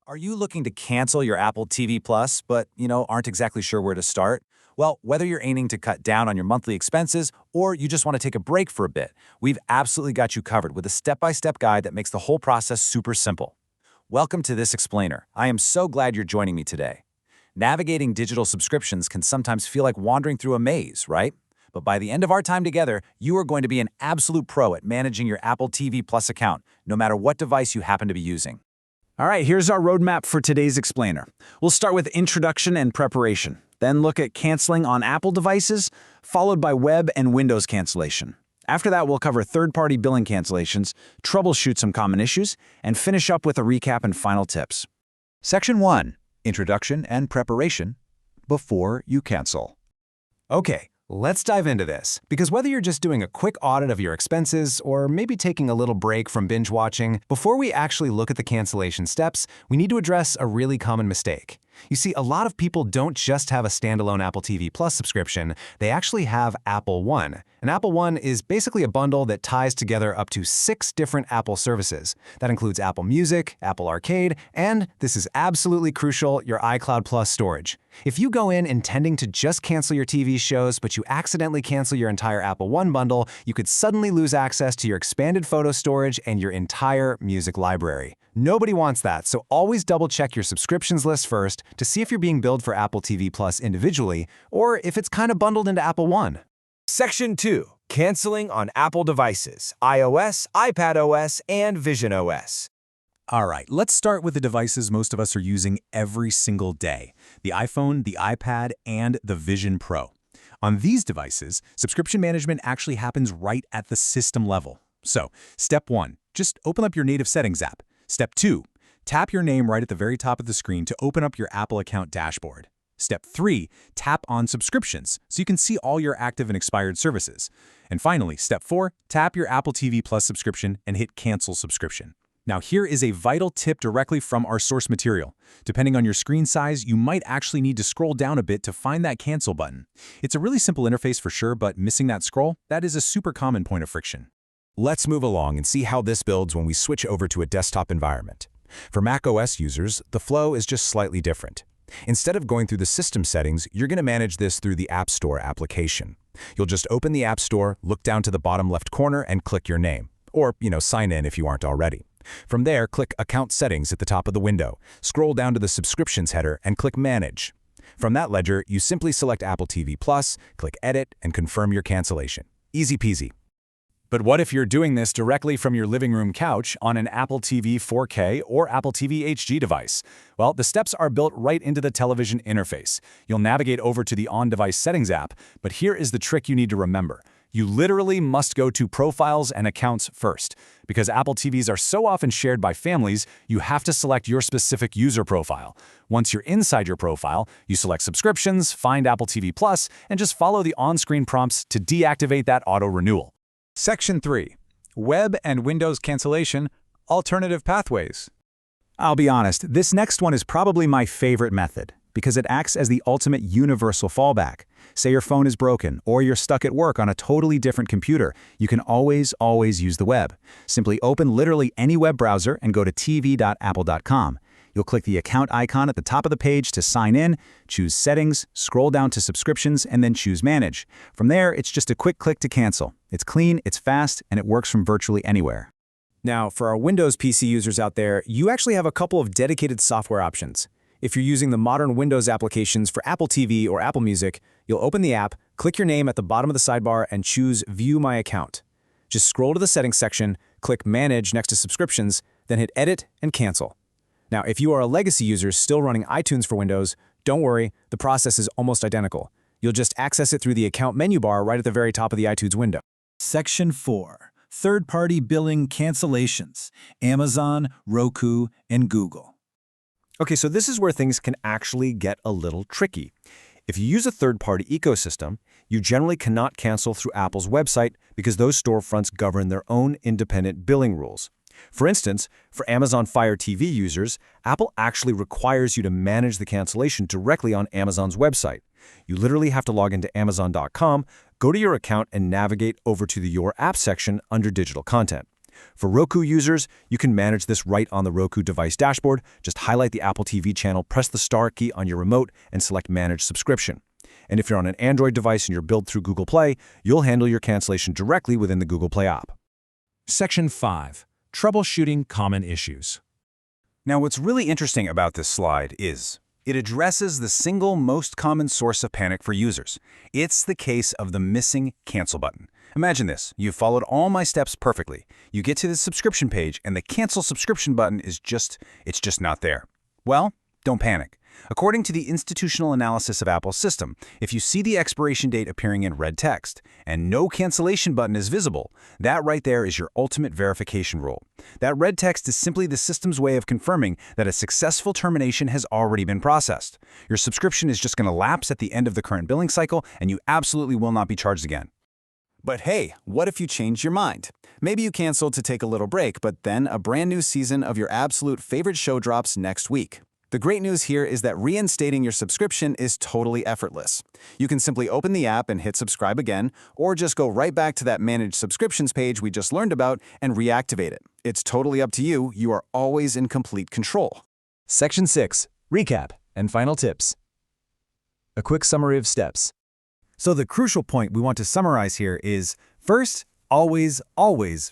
Are you looking to cancel your Apple TV Plus, but, aren't exactly sure where to start? Well, whether you're aiming to cut down on your monthly expenses or you just want to take a break for a bit, we've absolutely got you covered with a step-by-step guide that makes the whole process super simple. Welcome to This Explainer. I am so glad you're joining me today. Navigating digital subscriptions can sometimes feel like wandering through a maze, right? But by the end of our time together, you are going to be an absolute pro at managing your Apple TV Plus account, no matter what device you happen to be using. All right, here's our roadmap for today's explainer. We'll start with introduction and preparation, then look at canceling on Apple devices, followed by web and Windows cancellation. After that, we'll cover third-party billing cancellations, troubleshoot some common issues, and finish up with a recap and final tips. Section 1. Introduction and Preparation Before you cancel. Okay, let's dive into this, because whether you're just doing a quick audit of your expenses or maybe taking a little break from binge watching, before we actually look at the cancellation steps, we need to address a really common mistake. You see, a lot of people don't just have a standalone Apple TV Plus subscription, they actually have Apple One. And Apple One is basically a bundle that ties together up to 6 different Apple services. That includes Apple Music, Apple Arcade, and, this is absolutely crucial, your iCloud Plus storage. If you go in intending to just cancel your TV shows, but you accidentally cancel your entire Apple One bundle, you could suddenly lose access to your expanded photo storage and your entire music library. Nobody wants that, so always double-check your subscriptions list first to see if you're being billed for Apple TV Plus individually, or if it's kind of bundled into Apple One. Section 2. Canceling on Apple devices, iOS, iPadOS, and visionOS. All right, let's start with the devices most of us are using every single day: the iPhone, the iPad, and the Vision Pro. On these devices, subscription management actually happens right at the system level. So, step 1, just open up your native settings app. Step 2, tap your name right at the very top of the screen to open up your Apple account dashboard. Step 3, tap on subscriptions so you can see all your active and expired services. And finally, step 4, tap your Apple TV Plus subscription and hit cancel subscription. Now here is a vital tip directly from our source material. Depending on your screen size, you might actually need to scroll down a bit to find that cancel button. It's a really simple interface for sure, but missing that scroll, that is a super common point of friction. Let's move along and see how this builds when we switch over to a desktop environment. For macOS users, the flow is just slightly different. Instead of going through the system settings, you're going to manage this through the App Store application. You'll just open the App Store, look down to the bottom left corner, and click your name. Or, sign in if you aren't already. From there, click Account Settings at the top of the window, scroll down to the Subscriptions header, and click Manage. From that ledger, you simply select Apple TV Plus, click Edit, and confirm your cancellation. Easy peasy. But what if you're doing this directly from your living room couch on an Apple TV 4K or Apple TV HD device? Well, the steps are built right into the television interface. You'll navigate over to the On-Device Settings app, but here is the trick you need to remember. You literally must go to Profiles and Accounts first. Because Apple TVs are so often shared by families, you have to select your specific user profile. Once you're inside your profile, you select Subscriptions, find Apple TV Plus, and just follow the on-screen prompts to deactivate that auto-renewal. Section 3. Web and Windows Cancellation Alternative Pathways. I'll be honest, this next one is probably my favorite method because it acts as the ultimate universal fallback. Say your phone is broken or you're stuck at work on a totally different computer, you can always use the web. Simply open literally any web browser and go to tv.apple.com. You'll click the account icon at the top of the page to sign in, choose Settings, scroll down to Subscriptions, and then choose Manage. From there, it's just a quick click to cancel. It's clean, it's fast, and it works from virtually anywhere. Now, for our Windows PC users out there, you actually have a couple of dedicated software options. If you're using the modern Windows applications for Apple TV or Apple Music, you'll open the app, click your name at the bottom of the sidebar, and choose View My Account. Just scroll to the Settings section, click Manage next to Subscriptions, then hit Edit and Cancel. Now, if you are a legacy user still running iTunes for Windows, don't worry, the process is almost identical. You'll just access it through the account menu bar right at the very top of the iTunes window. Section 4. Third-party billing cancellations, Amazon, Roku, and Google. Okay, so this is where things can actually get a little tricky. If you use a third-party ecosystem, you generally cannot cancel through Apple's website because those storefronts govern their own independent billing rules. For instance, for Amazon Fire TV users, Apple actually requires you to manage the cancellation directly on Amazon's website. You literally have to log into Amazon.com, go to your account, and navigate over to the Your App section under Digital Content. For Roku users, you can manage this right on the Roku device dashboard. Just highlight the Apple TV channel, press the star key on your remote, and select Manage Subscription. And if you're on an Android device and you're billed through Google Play, you'll handle your cancellation directly within the Google Play app. Section 5. Troubleshooting common issues. Now, what's really interesting about this slide is it addresses the single most common source of panic for users. It's the case of the missing cancel button. Imagine this. You've followed all my steps perfectly. You get to the subscription page and the cancel subscription button is just not there. Well, don't panic. According to the institutional analysis of Apple's system, if you see the expiration date appearing in red text and no cancellation button is visible, that right there is your ultimate verification rule. That red text is simply the system's way of confirming that a successful termination has already been processed. Your subscription is just going to lapse at the end of the current billing cycle, and you absolutely will not be charged again. But hey, what if you changed your mind? Maybe you canceled to take a little break, but then a brand new season of your absolute favorite show drops next week. The great news here is that reinstating your subscription is totally effortless. You can simply open the app and hit subscribe again, or just go right back to that Manage Subscriptions page we just learned about and reactivate it. It's totally up to you. You are always in complete control. Section 6. Recap and final tips. A quick summary of steps. So the crucial point we want to summarize here is, first, always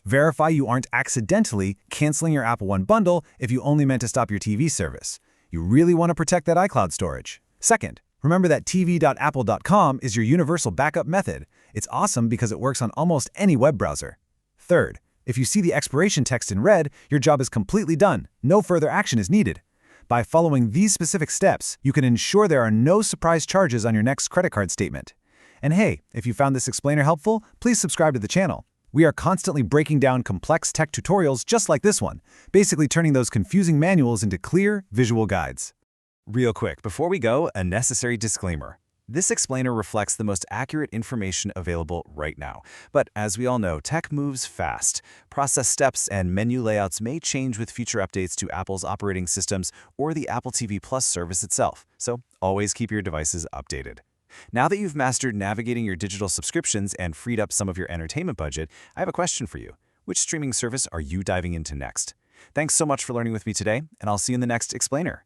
verify you aren't accidentally canceling your Apple One bundle if you only meant to stop your TV service. You really want to protect that iCloud storage. Second, remember that tv.apple.com is your universal backup method. It's awesome because it works on almost any web browser. Third, if you see the expiration text in red, your job is completely done. No further action is needed. By following these specific steps, you can ensure there are no surprise charges on your next credit card statement. And hey, if you found this explainer helpful, please subscribe to the channel. We are constantly breaking down complex tech tutorials just like this one, basically turning those confusing manuals into clear, visual guides. Real quick, before we go, a necessary disclaimer. This explainer reflects the most accurate information available right now. But as we all know, tech moves fast. Process steps and menu layouts may change with future updates to Apple's operating systems or the Apple TV Plus service itself. So always keep your devices updated. Now that you've mastered navigating your digital subscriptions and freed up some of your entertainment budget, I have a question for you. Which streaming service are you diving into next? Thanks so much for learning with me today, and I'll see you in the next explainer.